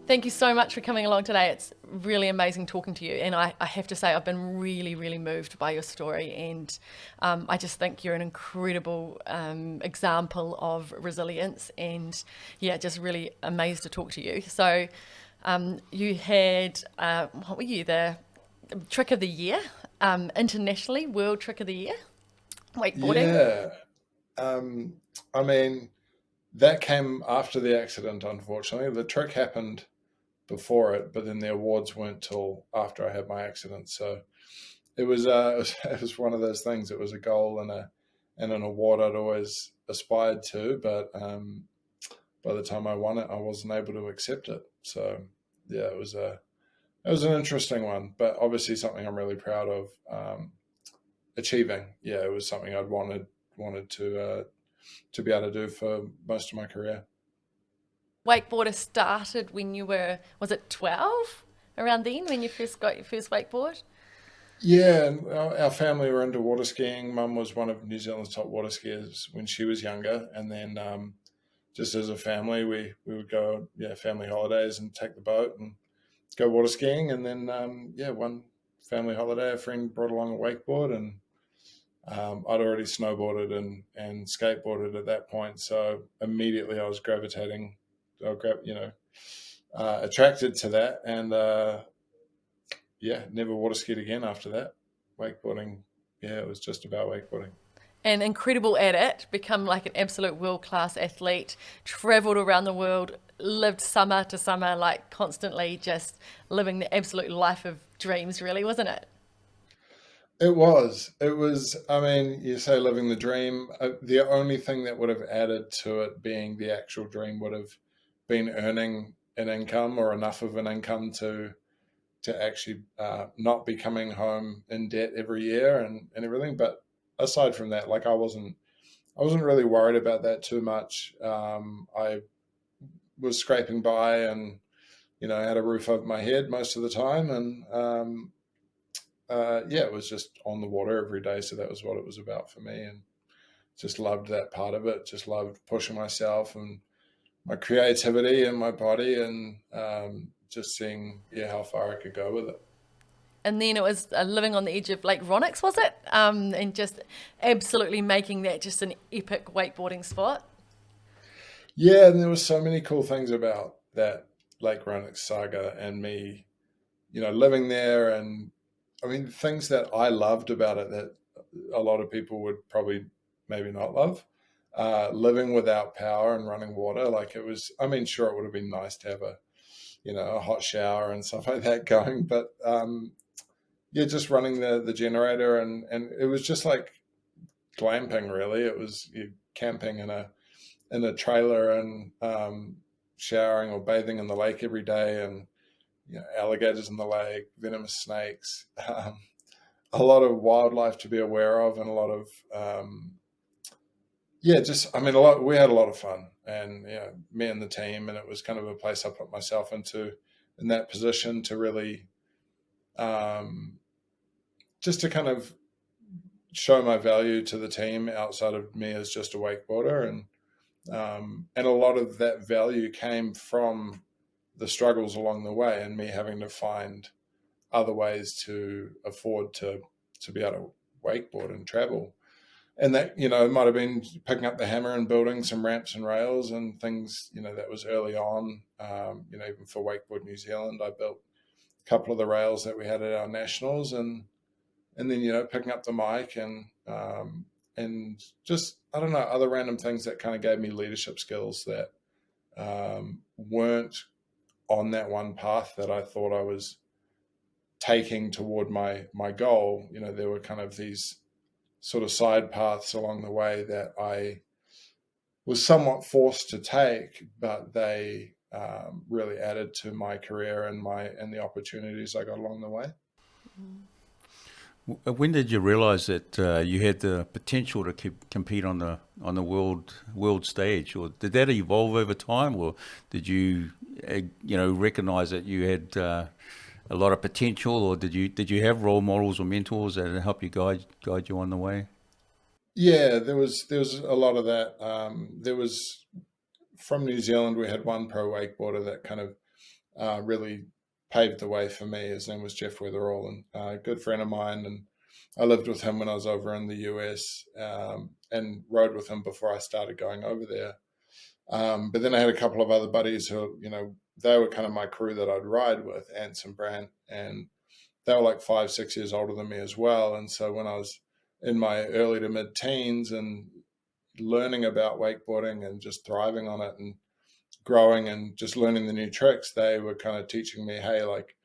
Thank you so much for coming along today. It's really amazing talking to you. And I have to say, I've been really, really moved by your story. And I just think you're an incredible example of resilience. And yeah, just really amazed to talk to you. So you had, what were you, the trick of the year, internationally, world trick of the year, wakeboarding? Yeah. Um, I mean, that came after the accident, unfortunately. The trick happened before it, but then the awards weren't till after I had my accident. So it was one of those things. It was a goal and an award I'd always aspired to, but by the time I won it, I wasn't able to accept it. So yeah, it was an interesting one, but obviously something I'm really proud of achieving. Yeah, it was something I'd wanted to be able to do for most of my career. Wakeboarder started when you were, was it 12? Around then when you first got your first wakeboard? Yeah, and our family were into water skiing. Mum was one of New Zealand's top water skiers when she was younger, and then just as a family, we would go family holidays and take the boat and go water skiing. And then one family holiday, a friend brought along a wakeboard, and I'd already snowboarded and skateboarded at that point, so immediately I was gravitating, attracted to that, and never water skied again after that. Wakeboarding, yeah, it was just about wakeboarding. And incredible at it, become like an absolute world class athlete, traveled around the world, lived summer to summer, like constantly just living the absolute life of dreams, really, wasn't it? It was. It was. I mean, you say living the dream. The only thing that would have added to it being the actual dream would have been earning an income or enough of an income to actually not be coming home in debt every year and everything. But aside from that, like I wasn't really worried about that too much. I was scraping by and had a roof over my head most of the time, and it was just on the water every day. So that was what it was about for me, and just loved that part of it. Just loved pushing myself and my creativity and my body, and just seeing how far I could go with it. And then it was living on the edge of Lake Ronix, was it? And just absolutely making that just an epic wakeboarding spot. Yeah, and there was so many cool things about that Lake Renwick saga and me, living there, and I mean things that I loved about it that a lot of people would probably maybe not love. Living without power and running water, like it was. I mean, sure, it would have been nice to have a hot shower and stuff like that going, but just running the generator, and it was just like glamping. Really, it was you camping in a trailer and showering or bathing in the lake every day, and alligators in the lake, venomous snakes, a lot of wildlife to be aware of, and a lot of just I mean a lot. We had a lot of fun, and me and the team, and it was kind of a place I put myself into in that position to really um, just to kind of show my value to the team outside of me as just a wakeboarder, and a lot of that value came from the struggles along the way and me having to find other ways to afford to be able to wakeboard and travel. And that, it might have been picking up the hammer and building some ramps and rails and things, that was early on. Even for Wakeboard New Zealand, I built a couple of the rails that we had at our nationals, and then picking up the mic and just I don't know, other random things that kind of gave me leadership skills that weren't on that one path that I thought I was taking toward my goal. There were kind of these sort of side paths along the way that I was somewhat forced to take, but they really added to my career and the opportunities I got along the way. When did you realise that you had the potential to compete on the world stage, or did that evolve over time, or did you recognise that you had a lot of potential, or did you have role models or mentors that help you guide you on the way? Yeah, there was a lot of that. There was from New Zealand. We had one pro wakeboarder that kind of really paved the way for me. His name was Jeff Weatherall, and a good friend of mine. And I lived with him when I was over in the US, and rode with him before I started going over there. But then I had a couple of other buddies who, they were kind of my crew that I'd ride with, Ants and Brant, and they were like 5, 6 years older than me as well. And so when I was in my early to mid teens and learning about wakeboarding and just thriving on it and growing and just learning the new tricks, they were kind of teaching me, hey, like,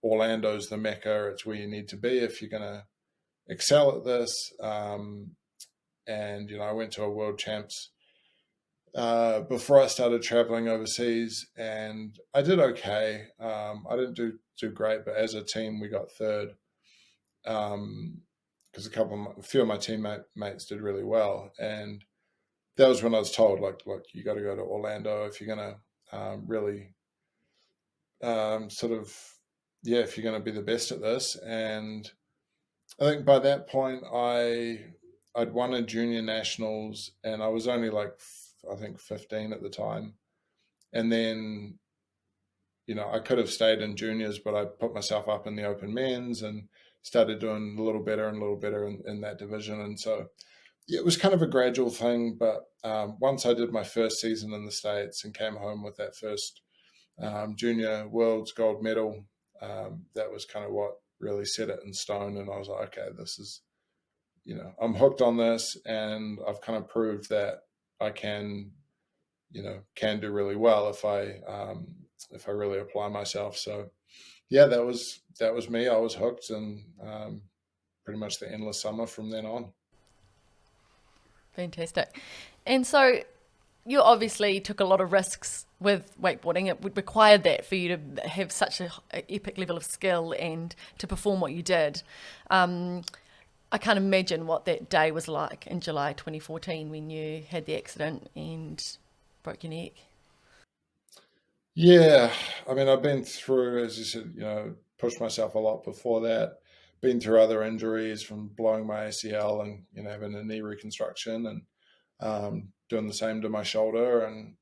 Orlando's the Mecca. It's where you need to be if you're going to excel at this. And I went to a world champs before I started traveling overseas, and I did okay. I didn't do great, but as a team, we got third. Because a few of my teammates did really well, and that was when I was told, like, look, you got to go to Orlando if you're going to really if you're going to be the best at this. And I think by that point, I'd won a junior nationals, and I was only like, I think 15 at the time. And then, I could have stayed in juniors, but I put myself up in the open men's and started doing a little better in that division. And so it was kind of a gradual thing. But once I did my first season in the States and came home with that first junior world's gold medal, that was kind of what really set it in stone. And I was like, okay, this is, I'm hooked on this, and I've kind of proved that I can do really well if I really apply myself. So yeah, that was me. I was hooked, and pretty much the endless summer from then on. Fantastic. And so you obviously took a lot of risks with wakeboarding. It would require that for you to have such an epic level of skill and to perform what you did. I can't imagine what that day was like in July 2014 when you had the accident and broke your neck. Yeah, I mean, I've been through, as you said, pushed myself a lot before that. Been through other injuries, from blowing my ACL and having a knee reconstruction, and doing the same to my shoulder. And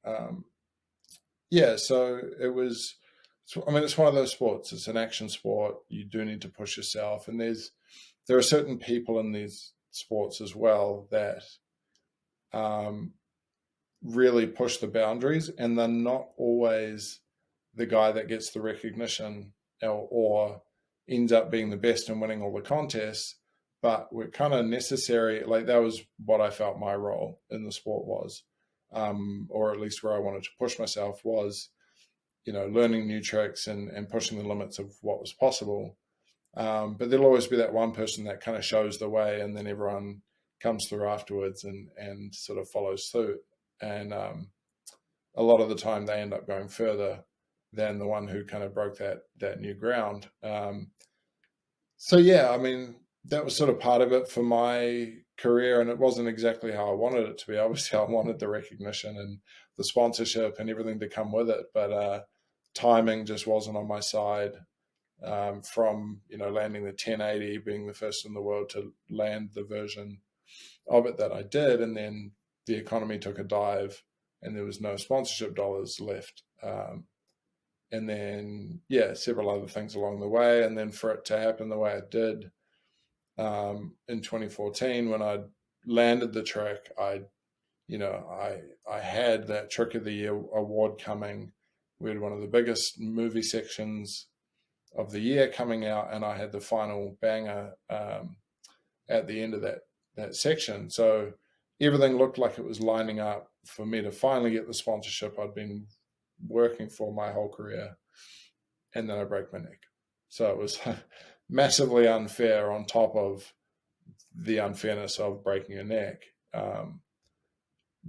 so it was. I mean, it's one of those sports. It's an action sport. You do need to push yourself, and there are certain people in these sports as well that really push the boundaries, and they're not always the guy that gets the recognition or ends up being the best and winning all the contests, but we're kind of necessary. Like, that was what I felt my role in the sport was, or at least where I wanted to push myself was, learning new tricks and pushing the limits of what was possible. But there'll always be that one person that kind of shows the way, and then everyone comes through afterwards and sort of follows suit. And a lot of the time they end up going further than the one who kind of broke that new ground. So yeah, I mean, that was sort of part of it for my career, and it wasn't exactly how I wanted it to be. Obviously, I wanted the recognition and the sponsorship and everything to come with it, but timing just wasn't on my side. From landing the 1080, being the first in the world to land the version of it that I did, and then the economy took a dive, and there was no sponsorship dollars left. And then several other things along the way, and then for it to happen the way it did in 2014 when I landed the trick, I had that Trick of the Year award coming. We had one of the biggest movie sections of the year coming out, and I had the final banger at the end of that section. So everything looked like it was lining up for me to finally get the sponsorship I'd been working for my whole career, and then I break my neck. So it was massively unfair on top of the unfairness of breaking a neck.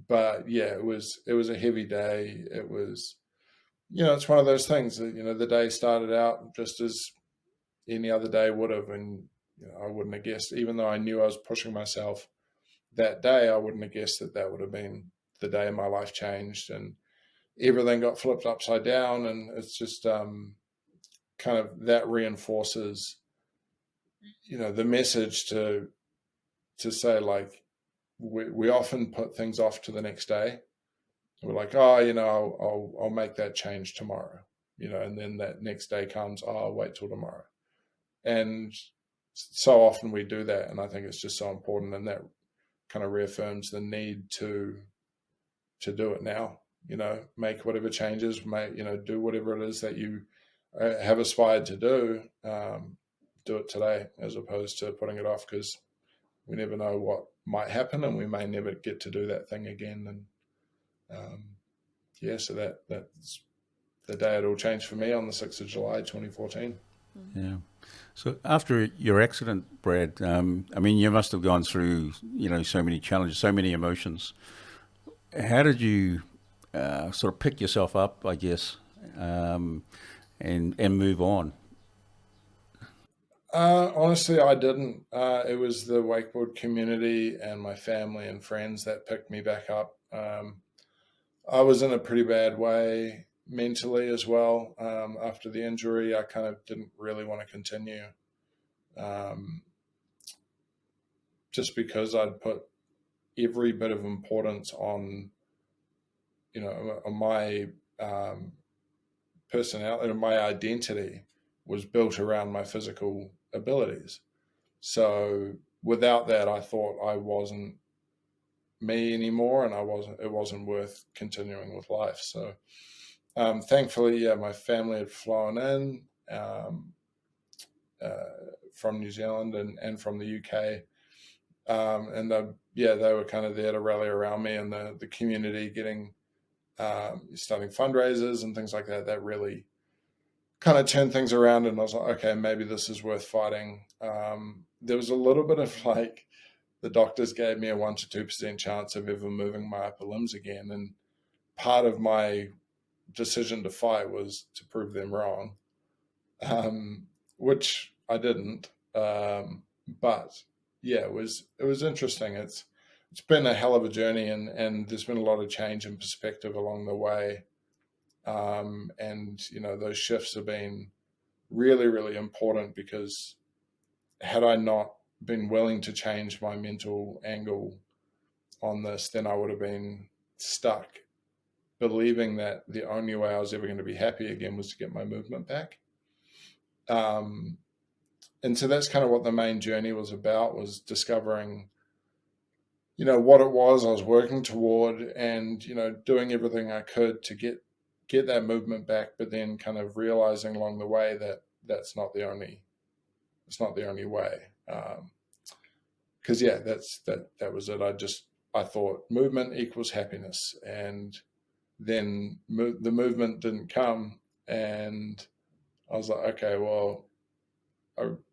But yeah, it was a heavy day. It was, it's one of those things that, the day started out just as any other day would have, and I wouldn't have guessed, even though I knew I was pushing myself that day, I wouldn't have guessed that would have been the day my life changed and everything got flipped upside down. And it's just kind of that reinforces, the message to say, like, we often put things off to the next day. We're like, oh, I'll make that change tomorrow. and then that next day comes, oh, I'll wait till tomorrow. And so often we do that. And I think it's just so important. And that kind of reaffirms the need to do it now, make whatever changes, do whatever it is that you have aspired to do it today, as opposed to putting it off, because we never know what might happen and we may never get to do that thing again. And so that's the day it all changed for me, on the 6th of July 2014. Yeah. So after your accident, Brad, you must have gone through, so many challenges, so many emotions. How did you sort of pick yourself up, I guess, and move on? Honestly, I didn't. It was the wakeboard community and my family and friends that picked me back up. I was in a pretty bad way mentally as well. After the injury, I kind of didn't really want to continue, just because I'd put every bit of importance on, on my personality, and my identity was built around my physical abilities. So without that, I thought I wasn't me anymore, and it wasn't worth continuing with life. So thankfully, my family had flown in from New Zealand and from the UK. And they were kind of there to rally around me, and the community getting, starting fundraisers and things like that, that really kind of turned things around. And I was like, okay, maybe this is worth fighting. There was a little bit of like, the doctors gave me a 1 to 2% chance of ever moving my upper limbs again. And part of my decision to fight was to prove them wrong, which I didn't. But yeah, it was interesting. It's been a hell of a journey, and there's been a lot of change in perspective along the way. And those shifts have been really, really important, because had I not been willing to change my mental angle on this, then I would have been stuck believing that the only way I was ever going to be happy again was to get my movement back. And so that's kind of what the main journey was about, was discovering, what it was I was working toward, and, doing everything I could to get that movement back, but then kind of realizing along the way that it's not the only way. Cause that was it. I thought movement equals happiness, and then the movement didn't come, and I was like, okay, well,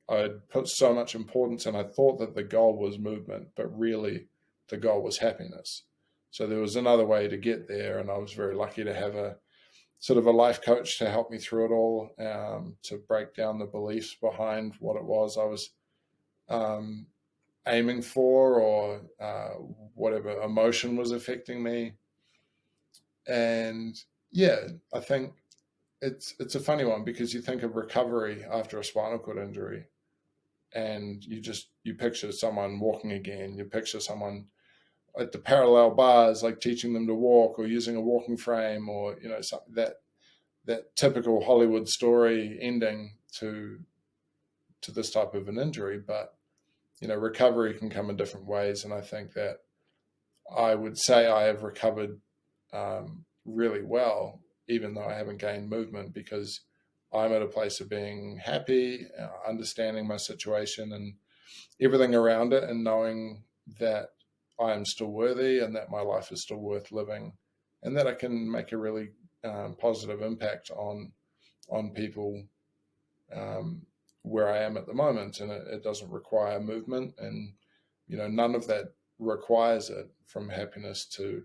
I put so much importance, and I thought that the goal was movement, but really the goal was happiness. So there was another way to get there, and I was very lucky to have a sort of a life coach to help me through it all, to break down the beliefs behind what it was I was aiming for, or whatever emotion was affecting me. And I think it's a funny one, because you think of recovery after a spinal cord injury, and you picture someone walking again. You picture someone at the parallel bars, like teaching them to walk, or using a walking frame, or that typical Hollywood story ending to this type of an injury. But recovery can come in different ways, and I think that I would say I have recovered really well, even though I haven't gained movement, because I'm at a place of being happy, understanding my situation and everything around it, and knowing that I am still worthy, and that my life is still worth living, and that I can make a really positive impact on people where I am at the moment. And it doesn't require movement, and none of that requires it, from happiness to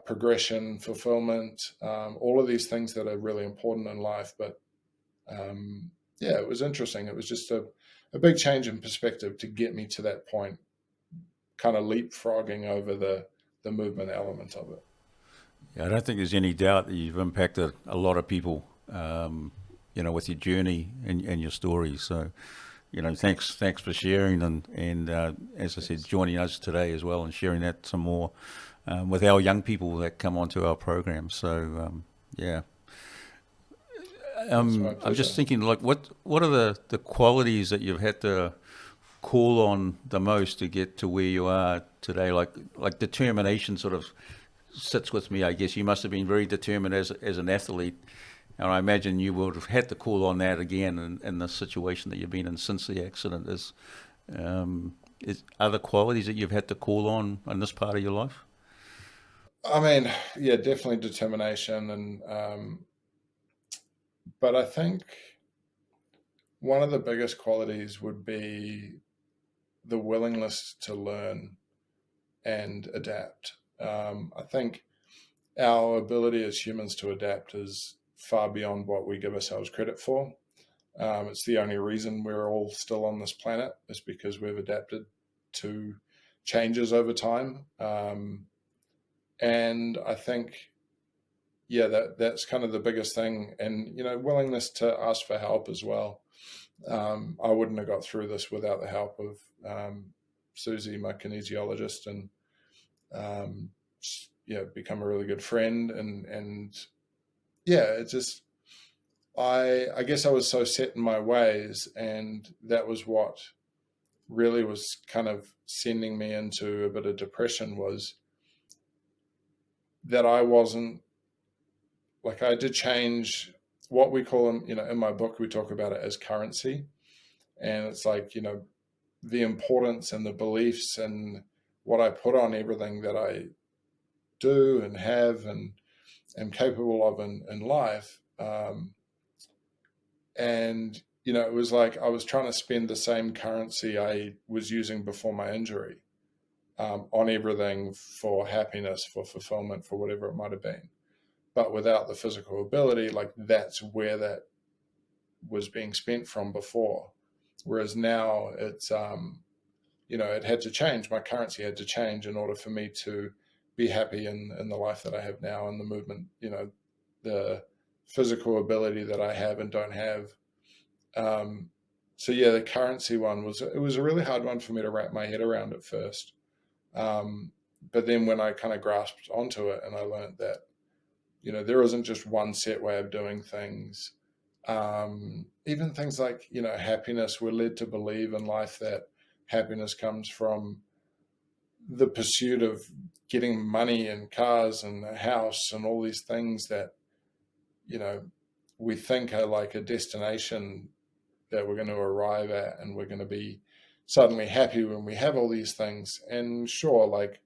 progression, fulfillment, all of these things that are really important in life. But it was interesting. It was just a big change in perspective to get me to that point, kind of leapfrogging over the movement element of it. Yeah, I don't think there's any doubt that you've impacted a lot of people, with your journey and your story. So, thanks for sharing, and as I said, joining us today as well, and sharing that some more with our young people that come onto our program. So, It's my I'm pleasure. just thinking, like, what are the qualities that you've had to call on the most to get to where you are today? Like determination sort of sits with me. I guess you must have been very determined as an athlete, and I imagine you would have had to call on that again in the situation that you've been in since the accident. Is other qualities that you've had to call on in this part of your life? I mean, yeah, definitely determination, but I think one of the biggest qualities would be the willingness to learn and adapt. I think our ability as humans to adapt is far beyond what we give ourselves credit for. It's the only reason we're all still on this planet is because we've adapted to changes over time. And I think, yeah, that's kind of the biggest thing. And, willingness to ask for help as well. I wouldn't have got through this without the help of Susie, my kinesiologist, and um, become a really good friend. And yeah, it just, I guess I was so set in my ways, and that was what really was kind of sending me into a bit of depression, was that I wasn't, like, I did change what we call them, in my book, we talk about it as currency. And it's like, the importance and the beliefs and what I put on everything that I do and have and am capable of in life. And, it was like I was trying to spend the same currency I was using before my injury on everything for happiness, for fulfillment, for whatever it might have been. But without the physical ability, like, that's where that was being spent from before. Whereas now it's, it had to change. My currency had to change in order for me to be happy in the life that I have now, and the movement, the physical ability that I have and don't have. So yeah, the currency one was a really hard one for me to wrap my head around at first. But then when I kind of grasped onto it and I learned that, there isn't just one set way of doing things. Even things like, happiness, we're led to believe in life that happiness comes from the pursuit of getting money and cars and a house and all these things that, we think are like a destination that we're going to arrive at, and we're going to be suddenly happy when we have all these things. And sure, like,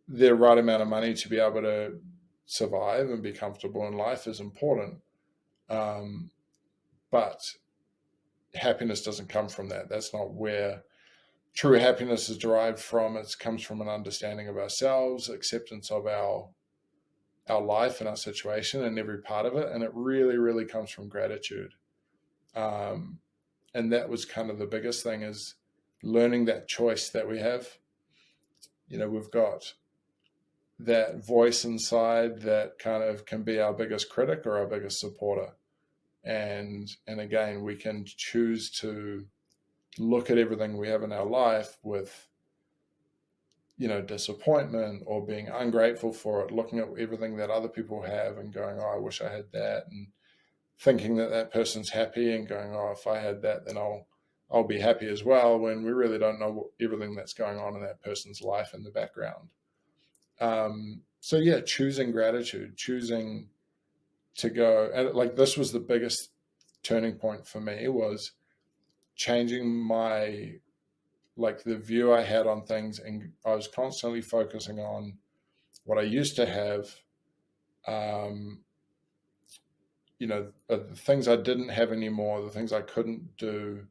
the right amount of money to be able to survive and be comfortable in life is important. But happiness doesn't come from that. That's not where true happiness is derived from. It comes from an understanding of ourselves, acceptance of our life and our situation and every part of it. And it really, really comes from gratitude. And that was kind of the biggest thing, is learning that choice that we have. We've got that voice inside that kind of can be our biggest critic or our biggest supporter. And again, we can choose to look at everything we have in our life with, disappointment or being ungrateful for it, looking at everything that other people have and going, oh, I wish I had that, and thinking that person's happy and going, oh, if I had that, then I'll be happy as well, when we really don't know everything that's going on in that person's life in the background. So yeah, choosing gratitude, choosing to go, and like, this was the biggest turning point for me, was changing my, like, the view I had on things. And I was constantly focusing on what I used to have, the things I didn't have anymore, the things I couldn't do,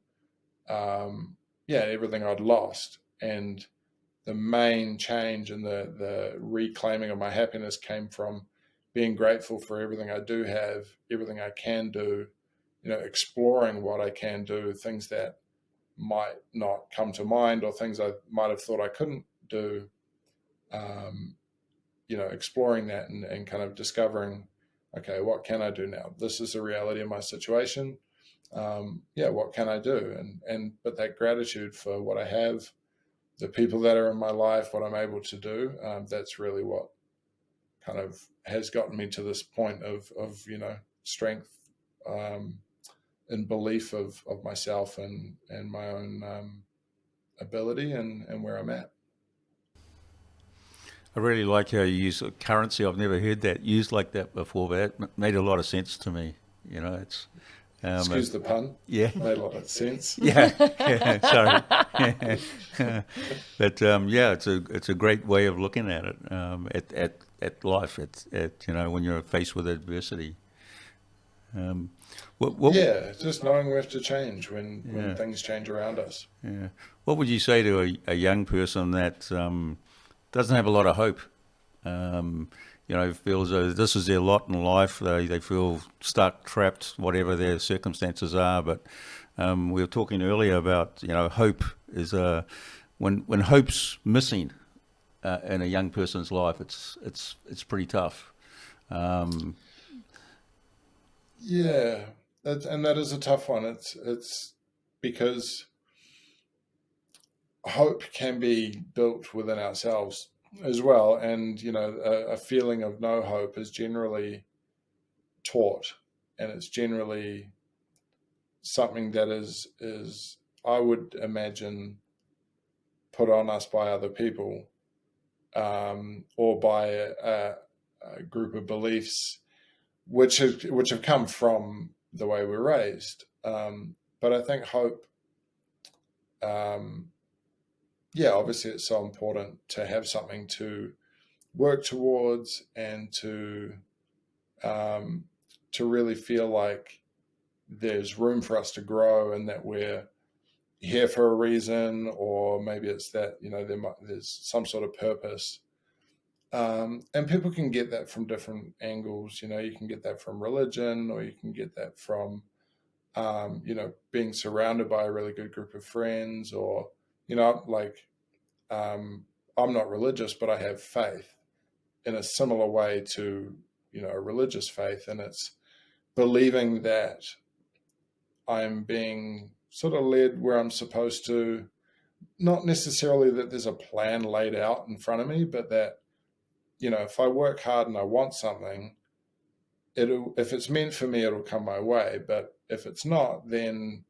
everything I'd lost. And the main change and the reclaiming of my happiness came from being grateful for everything I do have, everything I can do, exploring what I can do, things that might not come to mind, or things I might have thought I couldn't do, exploring that and kind of discovering, okay, what can I do now? This is the reality of my situation. What can I do? But that gratitude for what I have, the people that are in my life, what I'm able to do, that's really what kind of has gotten me to this point of strength, and belief of myself and my own ability and where I'm at. I really like how you use currency. I've never heard that used like that before, but that made a lot of sense to me. It's Excuse the pun. Yeah, Made a lot of sense. yeah, sorry. But yeah, it's a great way of looking at it, at life, when you're faced with adversity. Yeah, just knowing we have to change when things change around us. Yeah. What would you say to a young person that doesn't have a lot of hope? Feels this is their lot in life. They feel stuck, trapped, whatever their circumstances are. But we were talking earlier about hope is when hope's missing in a young person's life, it's pretty tough. Yeah, that is a tough one. It's because hope can be built within ourselves as well, and a feeling of no hope is generally taught, and it's generally something that is I would imagine put on us by other people, or by a group of beliefs which have come from the way we're raised. But I think hope, obviously it's so important to have something to work towards, and to really feel like there's room for us to grow, and that we're here for a reason, or maybe it's that there's some sort of purpose. And people can get that from different angles. You can get that from religion, or you can get that from being surrounded by a really good group of friends, or I'm not religious, but I have faith in a similar way to a religious faith, and it's believing that I'm being sort of led where I'm supposed to. Not necessarily that there's a plan laid out in front of me, but that if I work hard and I want something, if it's meant for me, it'll come my way. But if it's not, then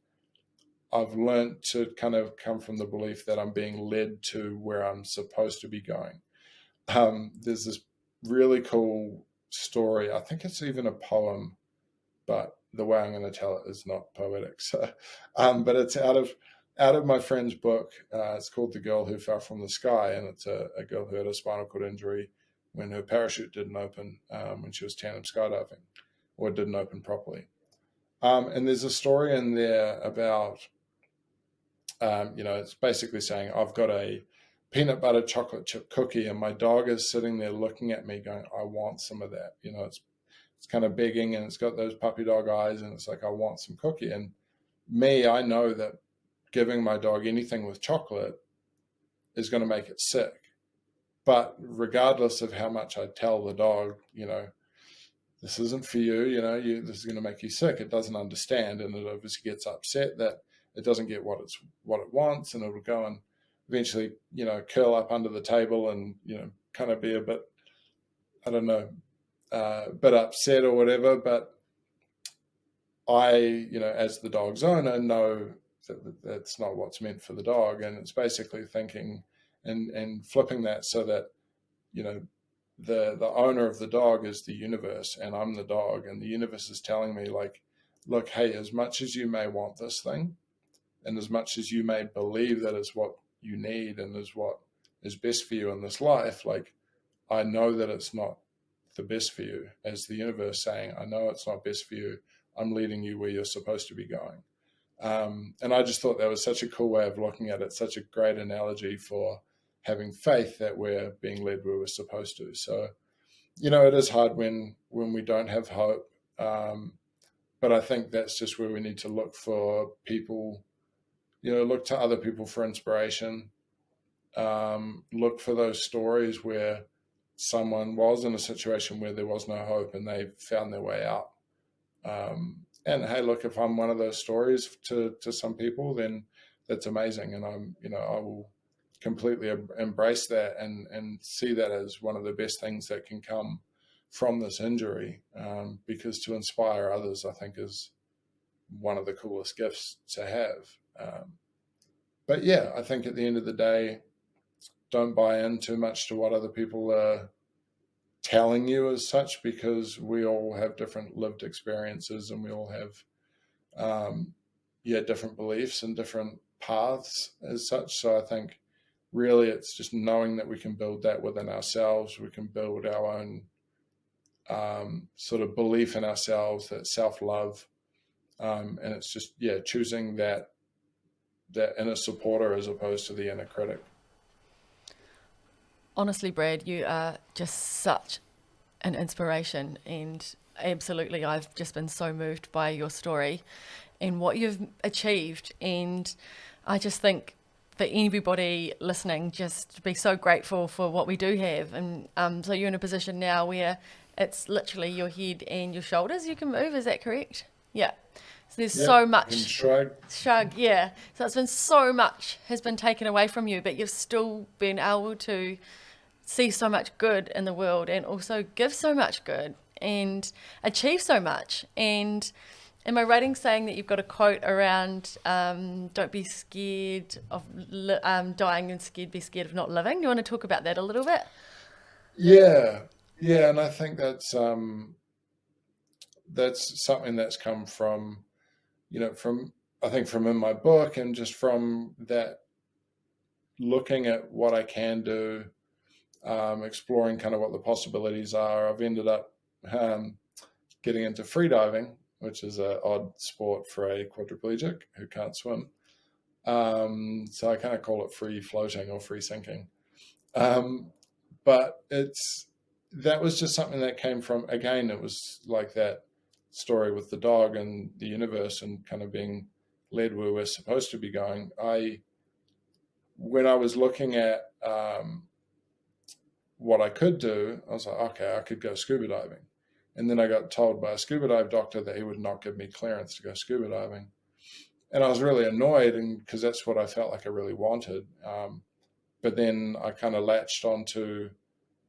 I've learned to kind of come from the belief that I'm being led to where I'm supposed to be going. There's this really cool story. I think it's even a poem, but the way I'm going to tell it is not poetic. So, but it's out of my friend's book. It's called "The Girl Who Fell from the Sky," and it's a girl who had a spinal cord injury when her parachute didn't open when she was tandem skydiving, or didn't open properly. And there's a story in there about, it's basically saying, I've got a peanut butter chocolate chip cookie, and my dog is sitting there looking at me going, I want some of that. It's kind of begging, and it's got those puppy dog eyes, and it's like, I want some cookie. And I know that giving my dog anything with chocolate is going to make it sick. But regardless of how much I tell the dog, this isn't for you, this is going to make you sick, it doesn't understand, and it obviously gets upset that it doesn't get what it wants, and it'll go and eventually, curl up under the table and, kind of be a bit, I don't know, bit upset or whatever. But I, as the dog's owner, know that that's not what's meant for the dog. And it's basically thinking and flipping that so that, the owner of the dog is the universe, and I'm the dog, and the universe is telling me, like, look, hey, as much as you may want this thing, and as much as you may believe that it's what you need and is what is best for you in this life, like, I know that it's not the best for you, as the universe saying, I know it's not best for you. I'm leading you where you're supposed to be going. And I just thought that was such a cool way of looking at it, such a great analogy for having faith that we're being led where we're supposed to. So, it is hard when we don't have hope. But I think that's just where we need to look for people, look to other people for inspiration. Look for those stories where someone was in a situation where there was no hope and they found their way out. And hey, look, if I'm one of those stories to some people, then that's amazing. And I will completely embrace that and see that as one of the best things that can come from this injury, because to inspire others, I think, is one of the coolest gifts to have. But yeah, I think at the end of the day, don't buy in too much to what other people are telling you as such, because we all have different lived experiences, and we all have different beliefs and different paths as such. So I think really it's just knowing that we can build that within ourselves. We can build our own sort of belief in ourselves, that self-love, and it's just choosing that inner supporter as opposed to the inner critic. Honestly, Brad, you are just such an inspiration, and absolutely, I've just been so moved by your story and what you've achieved. And I just think for anybody listening, just be so grateful for what we do have. And so you're in a position now where it's literally your head and your shoulders you can move. Is that correct? Yeah. So there's so much. Shrug, yeah. So it's been so much has been taken away from you, but you've still been able to see so much good in the world, and also give so much good and achieve so much. And am I right in saying that you've got a quote around don't be scared of dying and be scared of not living? You want to talk about that a little bit? Yeah, and I think that's something that's come from, from in my book, and just from that, looking at what I can do, exploring kind of what the possibilities are. I've ended up getting into freediving, which is an odd sport for a quadriplegic who can't swim. So I kind of call it free floating or free sinking. But that was just something that came from, again, it was like that story with the dog and the universe, and kind of being led where we're supposed to be going. When I was looking at what I could do, I was like, okay, I could go scuba diving. And then I got told by a scuba dive doctor that he would not give me clearance to go scuba diving. And I was really annoyed, and because that's what I felt like I really wanted. But then I kind of latched onto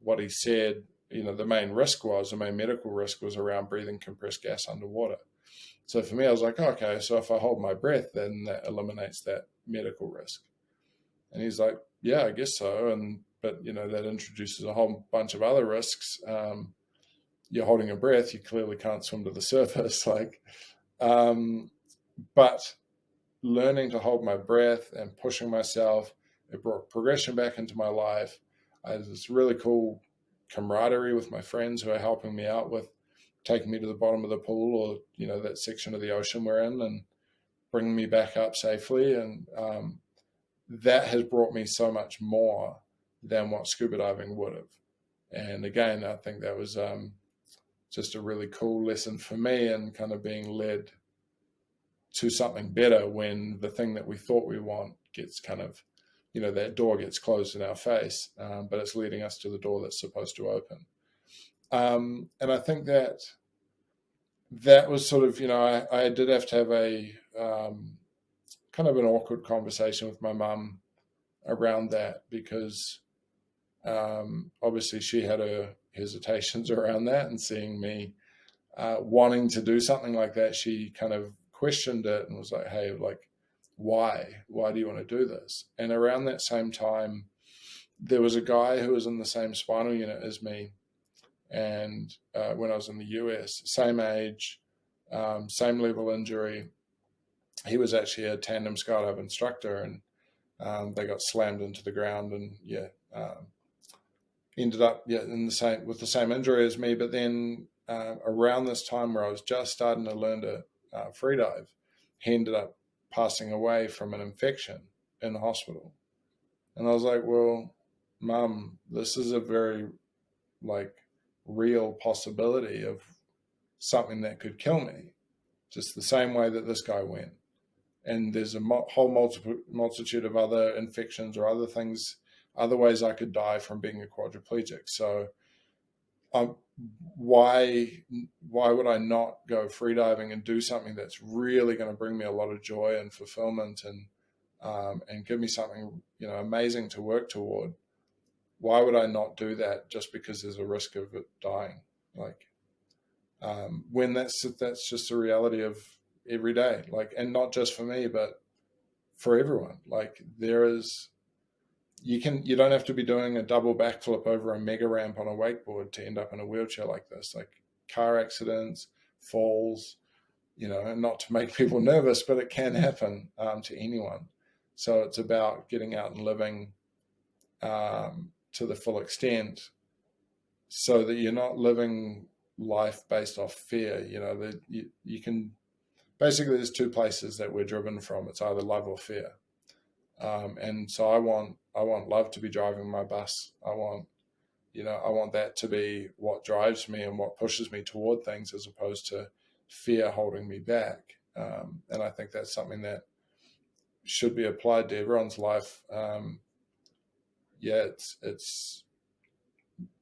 what he said. The main medical risk was around breathing compressed gas underwater. So for me, I was like, okay, so if I hold my breath, then that eliminates that medical risk. And he's like, yeah, I guess so. But that introduces a whole bunch of other risks. You're holding your breath, you clearly can't swim to the surface. But learning to hold my breath and pushing myself, it brought progression back into my life. I had this really cool camaraderie with my friends who are helping me out with taking me to the bottom of the pool, or that section of the ocean we're in, and bringing me back up safely. And that has brought me so much more than what scuba diving would have. And again, I think that was just a really cool lesson for me, and kind of being led to something better when the thing that we thought we want gets kind of, that door gets closed in our face, but it's leading us to the door that's supposed to open. And I think that was sort of, I did have to have a kind of an awkward conversation with my mum around that, because obviously she had her hesitations around that, and seeing me wanting to do something like that, she kind of questioned it and was like, hey, why do you want to do this? And around that same time, there was a guy who was in the same spinal unit as me, and when I was in the US, same age, same level injury. He was actually a tandem skydive instructor, and they got slammed into the ground, and ended up with the same injury as me. But then around this time, where I was just starting to learn to freedive, he ended up passing away from an infection in the hospital. And I was like, well, Mum, this is a very real possibility of something that could kill me, just the same way that this guy went. And there's a whole multitude of other infections or other things, other ways I could die from being a quadriplegic. So why would I not go freediving and do something that's really going to bring me a lot of joy and fulfillment, and give me something amazing to work toward? Why would I not do that just because there's a risk of it dying? Like when that's just a reality of every day, like, and not just for me, but for everyone. Like you don't have to be doing a double backflip over a mega ramp on a wakeboard to end up in a wheelchair like this. Like car accidents, falls, and not to make people nervous, but it can happen to anyone. So it's about getting out and living to the full extent, so that you're not living life based off fear. That you can basically, there's two places that we're driven from. It's either love or fear. And so I want love to be driving my bus. I want that to be what drives me and what pushes me toward things, as opposed to fear holding me back. And I think that's something that should be applied to everyone's life.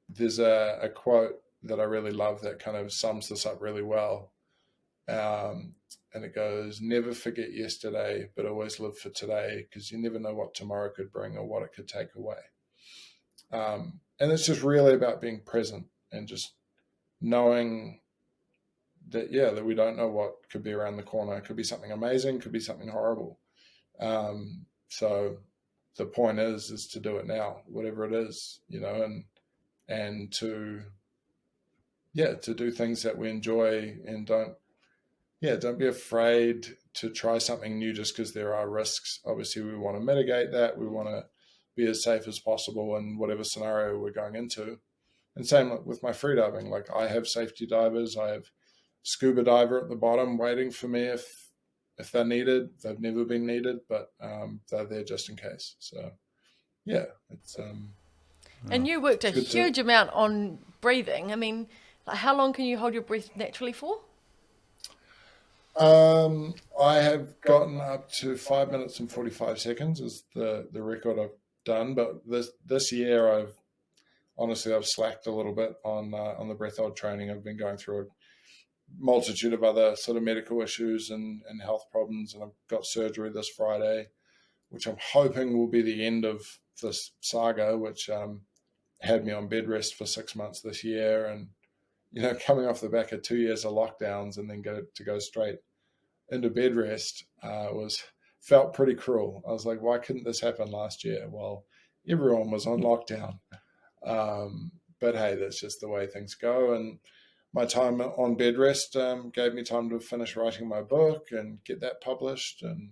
There's a quote that I really love that kind of sums this up really well. And it goes, never forget yesterday, but always live for today, because you never know what tomorrow could bring or what it could take away. And it's just really about being present and just knowing that, that we don't know what could be around the corner. It could be something amazing, could be something horrible. So the point is to do it now, whatever it is, and to do things that we enjoy, and don't be afraid to try something new just because there are risks. Obviously, we want to mitigate that. We want to be as safe as possible in whatever scenario we're going into. And same with my freediving. Like, I have safety divers. I have scuba diver at the bottom waiting for me if they're needed. They've never been needed, but they're there just in case. So, it's... And you worked a huge amount on breathing. I mean, how long can you hold your breath naturally for? I have gotten up to 5 minutes and 45 seconds is the record I've done. But this year I've slacked a little bit on the breath hold training. I've been going through a multitude of other sort of medical issues and health problems, and I've got surgery this Friday, which I'm hoping will be the end of this saga, which had me on bed rest for 6 months this year. And coming off the back of 2 years of lockdowns and then go straight into bed rest felt pretty cruel. I was like, why couldn't this happen last year? Well, everyone was on lockdown. But hey, that's just the way things go. And my time on bed rest gave me time to finish writing my book and get that published. And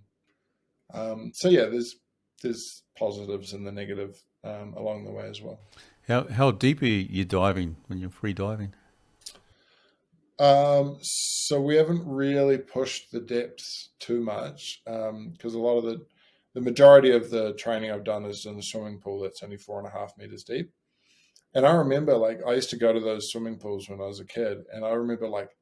there's positives and the negative along the way as well. How deep are you diving when you're free diving? So we haven't really pushed the depths too much, because a lot of the majority of the training I've done is in a swimming pool that's only 4.5 meters deep. And I remember, like, I used to go to those swimming pools when I was a kid, and I remember, like,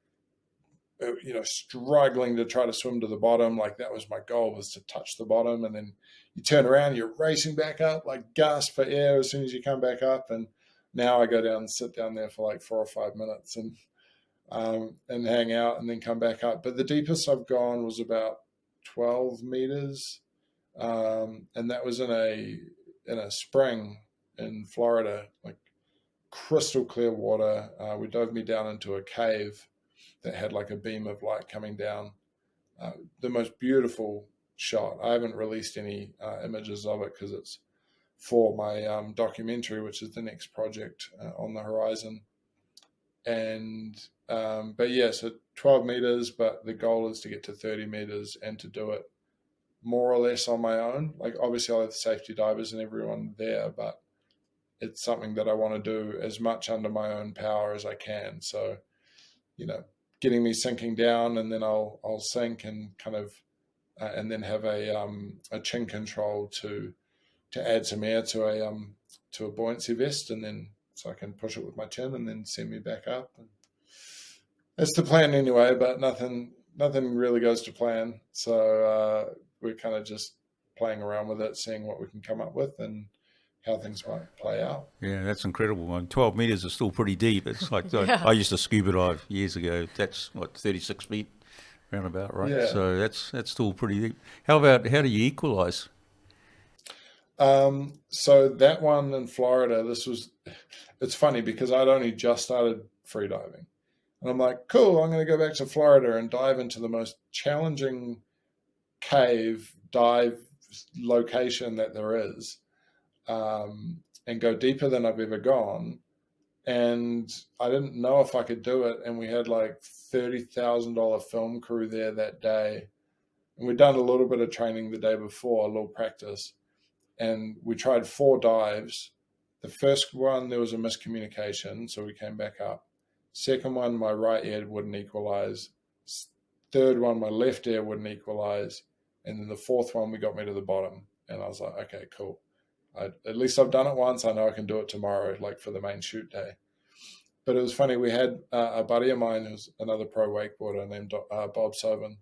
struggling to try to swim to the bottom. Like, that was my goal, was to touch the bottom. And then you turn around, you're racing back up, like gasp for air as soon as you come back up. And now I go down and sit down there for like 4 or 5 minutes and hang out and then come back up. But the deepest I've gone was about 12 meters. And that was in a spring in Florida, like crystal clear water. We dove me down into a cave that had like a beam of light coming down. The most beautiful shot. I haven't released any images of it because it's for my documentary, which is the next project on the horizon. And but yeah, so 12 meters, but the goal is to get to 30 meters and to do it more or less on my own. Like, obviously I'll have safety divers and everyone there, but it's something that I want to do as much under my own power as I can. So, getting me sinking down, and then I'll sink and kind of and then have a chin control to add some air to a buoyancy vest, and then so I can push it with my chin and then send me back up. And that's the plan anyway, but nothing really goes to plan. So we're kind of just playing around with it, seeing what we can come up with and how things might play out. Yeah, that's incredible. 12 meters is still pretty deep. It's like I used to scuba dive years ago. That's 36 feet roundabout, right? Yeah. So that's still pretty deep. How do you equalize? So that one in Florida, it's funny because I'd only just started free diving. And I'm like, cool, I'm going to go back to Florida and dive into the most challenging cave dive location that there is, and go deeper than I've ever gone. And I didn't know if I could do it. And we had like $30,000 film crew there that day. And we'd done a little bit of training the day before, a little practice. And we tried 4 dives. The first one, there was a miscommunication, so we came back up. Second one, my right ear wouldn't equalize. Third one, my left ear wouldn't equalize. And then the fourth one, we got me to the bottom. And I was like, okay, cool. At least I've done it once. I know I can do it tomorrow, like for the main shoot day. But it was funny. We had a buddy of mine who's another pro wakeboarder named Bob Sovan.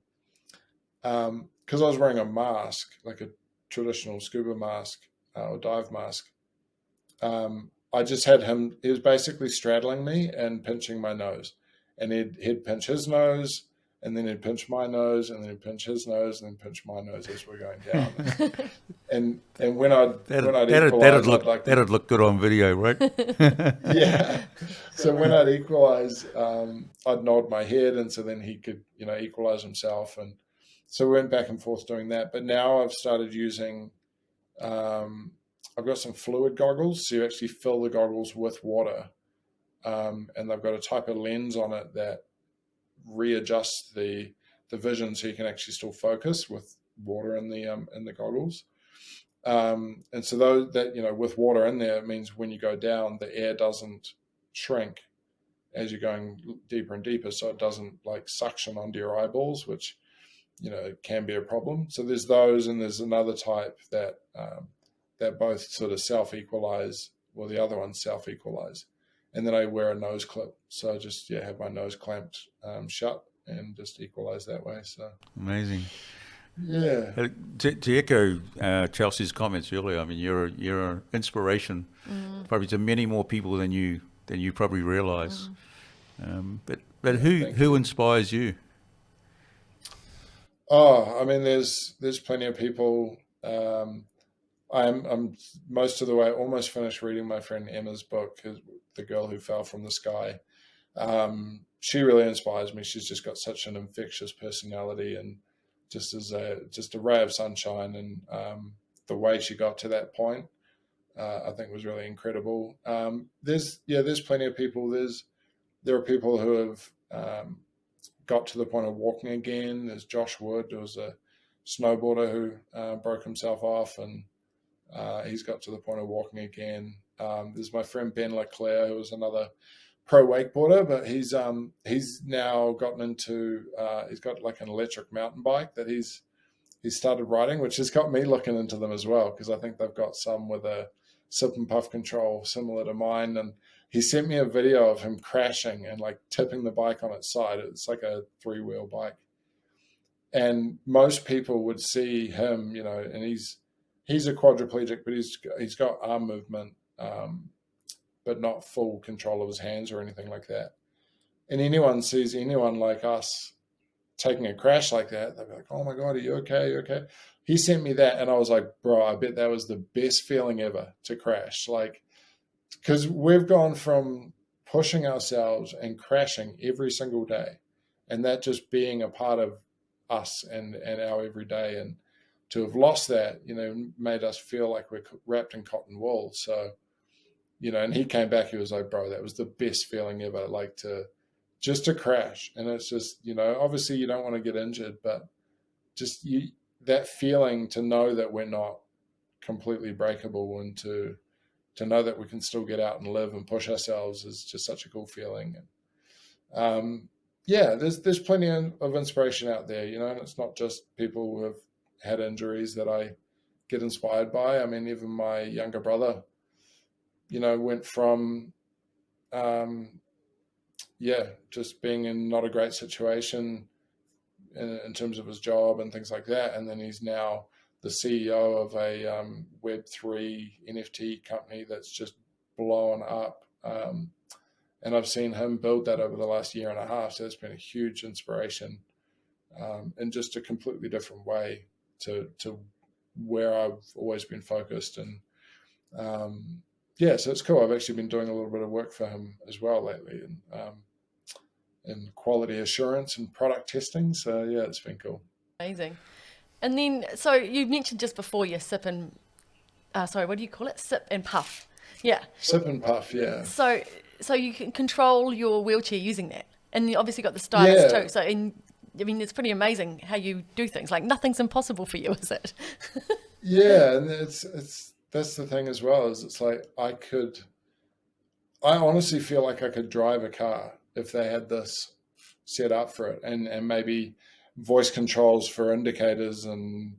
Because I was wearing a mask, like a traditional scuba mask or dive mask, I just had him. He was basically straddling me and pinching my nose. And he'd pinch his nose, and then he'd pinch my nose, and then he'd pinch his nose, and then pinch my nose as we're going down. And when I'd equalize, that'd look good on video, right? Yeah. So when I'd equalize, I'd nod my head, and so then he could, equalize himself. And so we went back and forth doing that. But now I've started using, I've got some fluid goggles. So you actually fill the goggles with water. And they've got a type of lens on it that readjusts the vision so you can actually still focus with water in the goggles. And so with water in there, it means when you go down, the air doesn't shrink as you're going deeper and deeper. So it doesn't like suction onto your eyeballs, which, can be a problem. So there's those, and there's another type that both sort of self-equalize, or the other ones self-equalize. And then I wear a nose clip. So I just, have my nose clamped shut and just equalize that way. So amazing. Yeah. To echo Chelsea's comments earlier, I mean, you're an inspiration probably to many more people than you probably realize. But who inspires you? Oh, I mean, there's plenty of people. I'm most of the way almost finished reading my friend Emma's book, The Girl Who Fell from the Sky. She really inspires me. She's just got such an infectious personality, and just a ray of sunshine. And the way she got to that point, I think was really incredible. There's plenty of people. There are people who have got to the point of walking again. There's Josh Wood, who was a snowboarder who broke himself off, and he's got to the point of walking again. There's my friend Ben Leclerc, who was another pro wakeboarder, but he's now gotten into he's got like an electric mountain bike that he's started riding, which has got me looking into them as well, because I think they've got some with a sip and puff control similar to mine. And he sent me a video of him crashing and like tipping the bike on its side. It's like a 3-wheel bike, and most people would see him, and he's a quadriplegic, but he's got arm movement, but not full control of his hands or anything like that. And anyone sees anyone like us taking a crash like that, they'll be like, oh my God, are you okay? You okay? He sent me that, and I was like, bro, I bet that was the best feeling ever to crash. Like, because we've gone from pushing ourselves and crashing every single day, and that just being a part of us and our everyday, and to have lost that, made us feel like we're wrapped in cotton wool. So, and he came back, he was like, bro, that was the best feeling ever, like to crash. And it's just, obviously you don't want to get injured, but just that feeling to know that we're not completely breakable, and to know that we can still get out and live and push ourselves is just such a cool feeling. And there's plenty of inspiration out there, and it's not just people who have had injuries that I get inspired by. I mean, even my younger brother, went from, just being in not a great situation in terms of his job and things like that. And then he's now the CEO of a Web3 NFT company that's just blown up. And I've seen him build that over the last year and a half. So it's been a huge inspiration, in just a completely different way to where I've always been focused. And yeah, so it's cool. I've actually been doing a little bit of work for him as well lately, and in quality assurance and product testing. So yeah, it's been cool. Amazing. And then, so you mentioned just before your sip and, sorry, what do you call it? Sip and puff. Yeah. Sip and puff, yeah. So you can control your wheelchair using that. And you obviously got the stylus Yeah. too. So, I mean, it's pretty amazing how you do things. Like, nothing's impossible for you, is it? Yeah, and that's the thing as well, is it's like I honestly feel like I could drive a car if they had this set up for it, and maybe voice controls for indicators and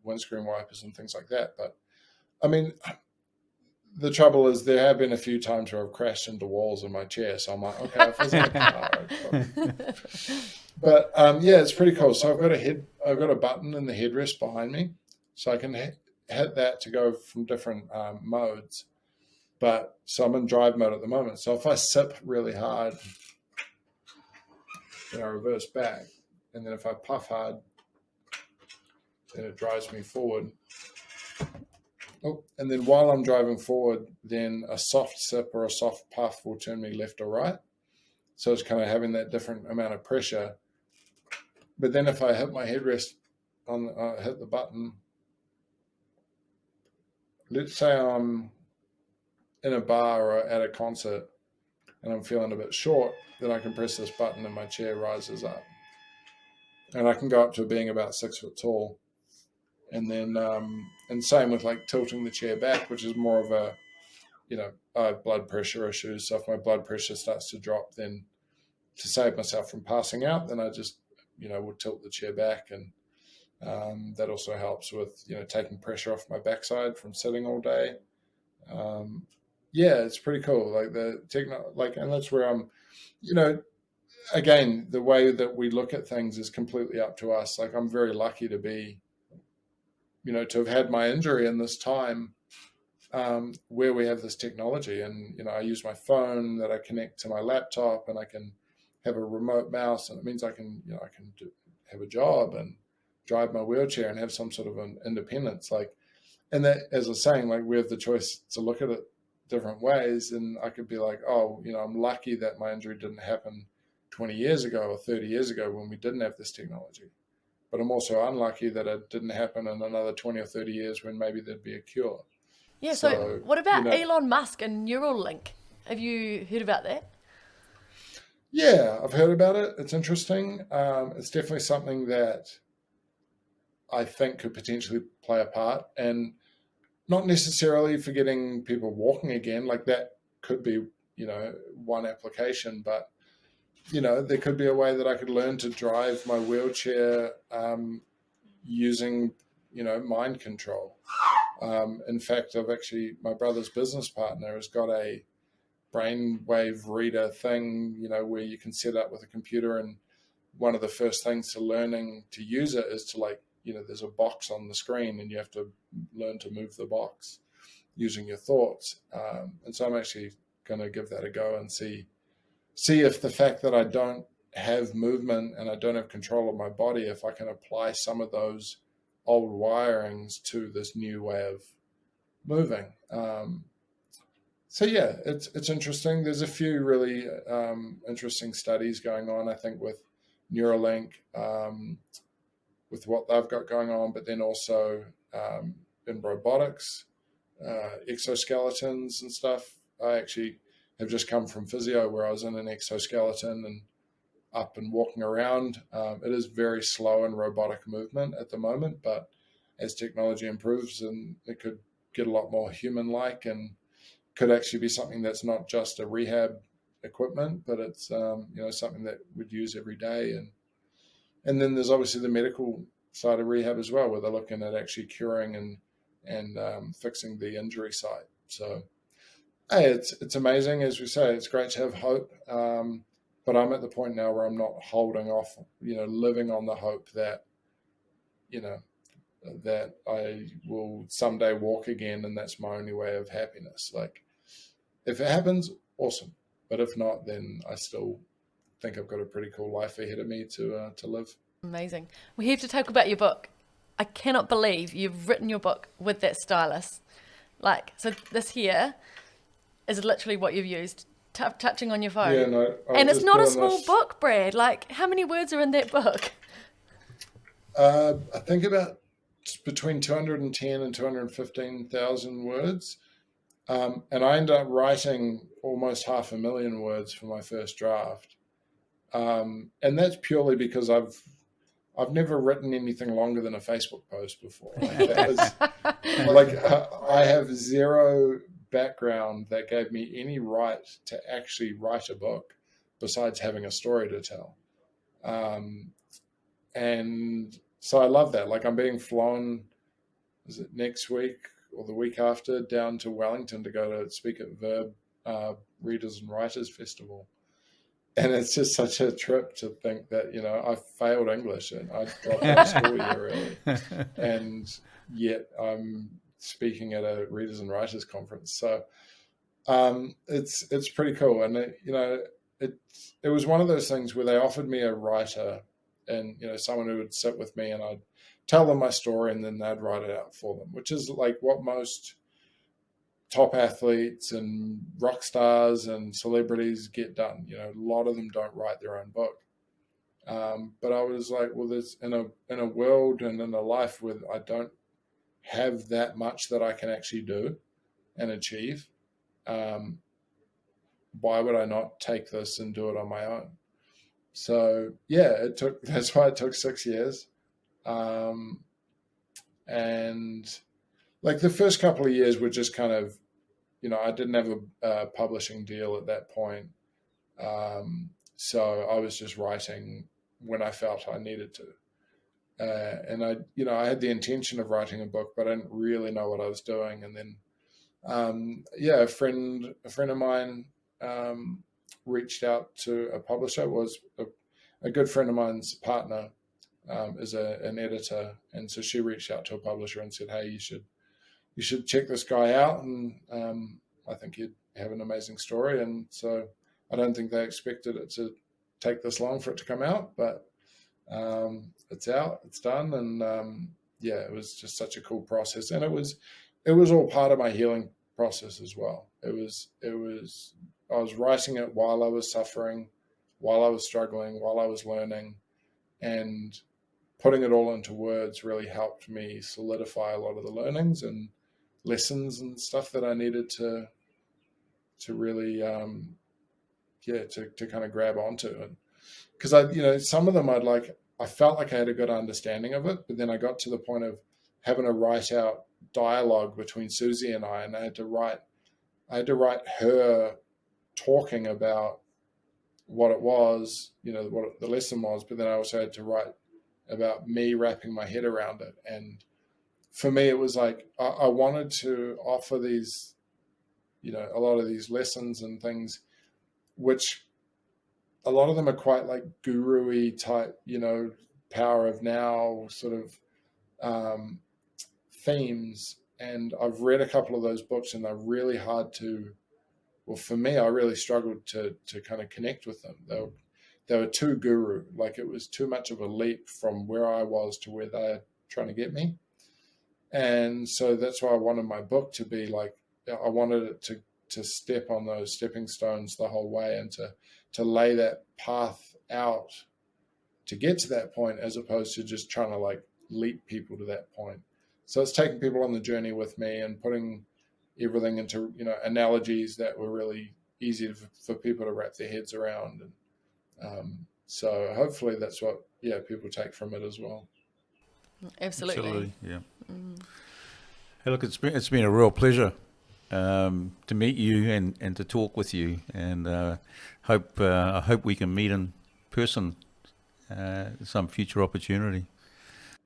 windscreen wipers and things like that. But I mean, the trouble is there have been a few times where I've crashed into walls in my chair, so I'm like, okay, if I was in a car, but yeah, it's pretty cool. So I've got a button in the headrest behind me, so I can hit that to go from different modes. But so I'm in drive mode at the moment. So if I sip really hard, then I reverse back, and then if I puff hard, then it drives me forward. Oh, and then while I'm driving forward, then a soft sip or a soft puff will turn me left or right. So it's kind of having that different amount of pressure. But then if I hit my headrest hit the button, let's say I'm in a bar or at a concert and I'm feeling a bit short, then I can press this button and my chair rises up. And I can go up to being about 6 foot tall. And then, and same with like tilting the chair back, which is more of a, I have blood pressure issues. So if my blood pressure starts to drop, then to save myself from passing out, then I just, would tilt the chair back. And that also helps with, taking pressure off my backside from sitting all day. Yeah, it's pretty cool. Like the and that's where I'm, again, the way that we look at things is completely up to us. Like I'm very lucky to be, to have had my injury in this time where we have this technology. And, I use my phone that I connect to my laptop, and I can have a remote mouse, and it means I can have a job and drive my wheelchair and have some sort of an independence. Like, and that, as I was saying, like we have the choice to look at it different ways. And I could be like, oh, I'm lucky that my injury didn't happen 20 years ago or 30 years ago when we didn't have this technology. But I'm also unlucky that it didn't happen in another 20 or 30 years when maybe there'd be a cure. Yeah, so what about Elon Musk and Neuralink? Have you heard about that? Yeah, I've heard about it. It's interesting. It's definitely something that I think could potentially play a part, and not necessarily for getting people walking again. Like that could be, one application, but there could be a way that I could learn to drive my wheelchair using, mind control. In fact, my brother's business partner has got a brainwave reader thing, where you can set up with a computer. And one of the first things to learning to use it is to there's a box on the screen, and you have to learn to move the box using your thoughts. And so I'm actually going to give that a go and see if the fact that I don't have movement and I don't have control of my body, if I can apply some of those old wirings to this new way of moving. So yeah, it's interesting. There's a few really interesting studies going on, I think, with Neuralink, with what they've got going on, but then also in robotics, exoskeletons and stuff. I actually have just come from physio where I was in an exoskeleton and up and walking around. It is very slow in robotic movement at the moment, but as technology improves, and it could get a lot more human-like, and could actually be something that's not just a rehab equipment, but it's something that we'd use every day. And then there's obviously the medical side of rehab as well, where they're looking at actually curing and fixing the injury site. So, hey, it's amazing. As we say, it's great to have hope. But I'm at the point now where I'm not holding off, living on the hope that, that I will someday walk again, and that's my only way of happiness. Like, if it happens, awesome. But if not, then I still think I've got a pretty cool life ahead of me to live. Amazing. We have to talk about your book. I cannot believe you've written your book with that stylus. Like, so this here is literally what you've used, touching on your phone. Yeah, no, and it's not a small book, Brad. Like, how many words are in that book? I think about between 210 and 215,000 words. And I ended up writing almost 500,000 words for my first draft. And that's purely because I've never written anything longer than a Facebook post before. I have zero background that gave me any right to actually write a book besides having a story to tell. And so I love that. Like, I'm being flown, is it next week or the week after, down to Wellington to go to speak at Verb Readers and Writers Festival. And it's just such a trip to think that, I failed English and I dropped out of school a year early. And yet I'm speaking at a Readers and Writers conference. So it's pretty cool. And, it was one of those things where they offered me a writer and, someone who would sit with me and I'd tell them my story and then they'd write it out for them, which is like what most top athletes and rock stars and celebrities get done. A lot of them don't write their own book. But I was like, well, there's in a world and in a life where I don't have that much that I can actually do and achieve. Why would I not take this and do it on my own? So yeah, that's why it took 6 years. And like the first couple of years were just kind of, I didn't have a publishing deal at that point. So I was just writing when I felt I needed to. And I had the intention of writing a book, but I didn't really know what I was doing. And then, a friend of mine reached out to a publisher. Was a good friend of mine's partner is an editor, and so she reached out to a publisher and said, "Hey, you should check this guy out, and I think he'd have an amazing story." And so I don't think they expected it to take this long for it to come out, but it's out, it's done, and it was just such a cool process, and it was all part of my healing process as well. It was I was writing it while I was suffering, while I was struggling, while I was learning, and putting it all into words really helped me solidify a lot of the learnings and lessons and stuff that I needed to really to kind of grab onto. And because some of them I felt like I had a good understanding of it, but then I got to the point of having to write out dialogue between Susie and I had to write her talking about what it was, what the lesson was, but then I also had to write about me wrapping my head around it. And for me, it was like I wanted to offer these, a lot of these lessons and things, which a lot of them are quite like guru-y type, power of now sort of themes. And I've read a couple of those books and they're really hard to, well, for me, I really struggled to kind of connect with them. They were too guru, like it was too much of a leap from where I was to where they're trying to get me. And so that's why I wanted my book to be like, I wanted it to step on those stepping stones the whole way and to lay that path out to get to that point, as opposed to just trying to like lead people to that point. So it's taking people on the journey with me and putting everything into, analogies that were really easy for people to wrap their heads around. And so hopefully that's what, people take from it as well. Absolutely. Yeah. Hey, look, it's been a real pleasure to meet you and to talk with you, and I hope we can meet in person some future opportunity.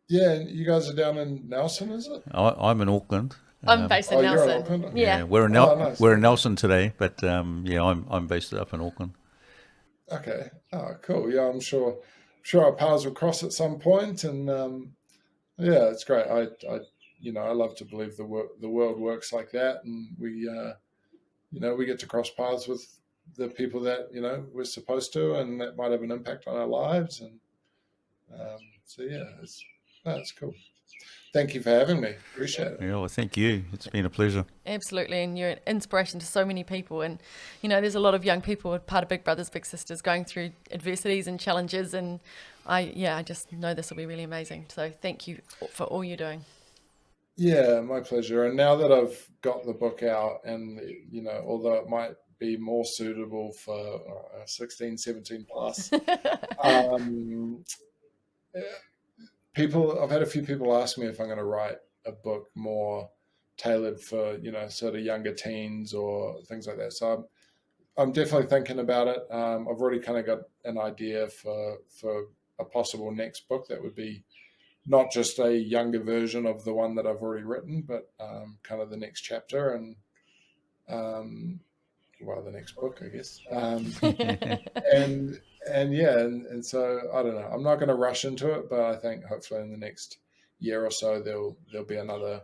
Yeah, you guys are down in Nelson, is it? I'm in Auckland. I'm based in Nelson. You're in Auckland? Yeah. Nice. We're in Nelson today, but I'm based up in Auckland. Okay. Oh, cool. Yeah, I'm sure our paths will cross at some point, and it's great. I love to believe the world works like that, and we get to cross paths with the people that we're supposed to, and that might have an impact on our lives, and it's cool. thank you for having me. Appreciate it. Yeah, well, thank you. It's been a pleasure. Absolutely, and you're an inspiration to so many people. And there's a lot of young people, part of Big Brothers Big Sisters, going through adversities and challenges. And I just know this will be really amazing. So thank you for all you're doing. Yeah, my pleasure. And now that I've got the book out, and although it might be more suitable for 16, 17 plus, I've had a few people ask me if I'm going to write a book more tailored for, sort of younger teens or things like that. So I'm definitely thinking about it. I've already kind of got an idea for a possible next book that would be not just a younger version of the one that I've already written, but kind of the next chapter and, the next book, I guess. And so I don't know. I'm not going to rush into it, but I think hopefully in the next year or so there'll be another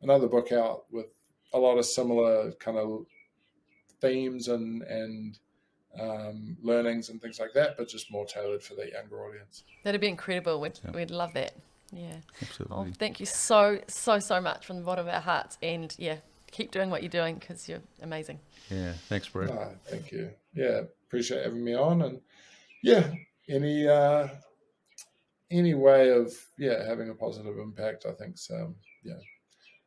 book out with a lot of similar kind of themes and learnings and things like that, but just more tailored for that younger audience. That'd be incredible. We'd love that. Yeah. Absolutely. Oh, thank you so much from the bottom of our hearts. And yeah, keep doing what you're doing because you're amazing. Yeah. Thanks, Brett. Oh, thank you. Yeah. Appreciate having me on. And yeah, any way of having a positive impact, I think so. Yeah.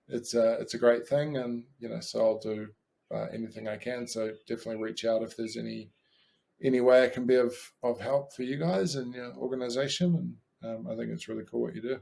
It's a great thing. And, so I'll do anything I can. So definitely reach out if there's any way I can be of help for you guys and your organization. And I think it's really cool what you do.